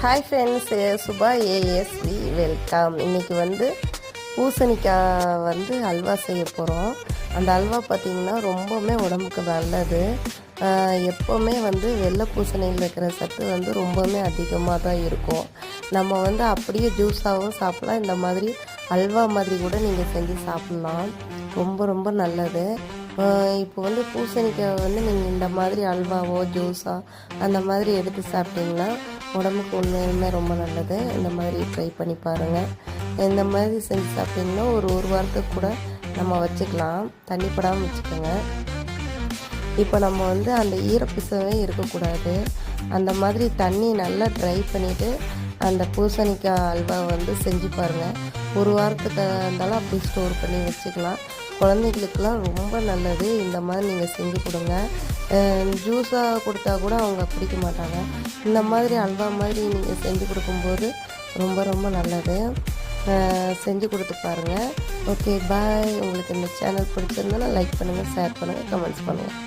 Hi friends, Subha ASV welcome. இன்றைக்கி பூசணிக்காய் அல்வா செய்ய போகிறோம். அந்த அல்வா பார்த்திங்கன்னா ரொம்பவுமே உடம்புக்கு நல்லது. எப்போவுமே வெள்ளை பூசணியில் இருக்கிற சத்து ரொம்பவுமே அதிகமாக தான் இருக்கும். நம்ம அப்படியே ஜூஸாகவும் சாப்பிட்லாம், இந்த மாதிரி அல்வா மாதிரி கூட நீங்கள் செஞ்சு சாப்பிட்லாம். ரொம்ப ரொம்ப நல்லது. இப்போ பூசணிக்காய் நீங்கள் இந்த மாதிரி அல்வாவோ ஜூஸா அந்த மாதிரி எடுத்து சாப்பிட்டிங்கன்னா உடம்புக்கு உண்மையுமே ரொம்ப நல்லது. இந்த மாதிரி ட்ரை பண்ணி பாருங்கள். இந்த மாதிரி செஞ்சு சாப்பிட்டிங்கன்னா ஒரு வாரத்துக்கு கூட நம்ம வச்சுக்கலாம், தண்ணி படாமல் வச்சுக்கோங்க. இப்போ நம்ம அந்த ஈரப்பிசவே இருக்கக்கூடாது. அந்த மாதிரி தண்ணி நல்லா ட்ரை பண்ணிவிட்டு அந்த பூசணிக்காய் அல்வா செஞ்சு பாருங்கள். ஒரு வாரத்துக்கு இருந்தாலும் அப்படி ஸ்டோர் பண்ணி வச்சுக்கலாம். குழந்தைகளுக்கெல்லாம் ரொம்ப நல்லது. இந்த மாதிரி நீங்கள் செஞ்சு கொடுங்க. ஜூஸாக கொடுத்தா கூட அவங்க குடிக்க மாட்டாங்க. இந்த மாதிரி அல்வா மாதிரி நீங்கள் செஞ்சு கொடுக்கும்போது ரொம்ப ரொம்ப நல்லது. செஞ்சு கொடுத்து பாருங்கள். ஓகே, பாய். உங்களுக்கு இந்த சேனல் பிடிச்சிருந்தாலும் லைக் பண்ணுங்கள், ஷேர் பண்ணுங்கள், கமெண்ட்ஸ் பண்ணுங்கள்.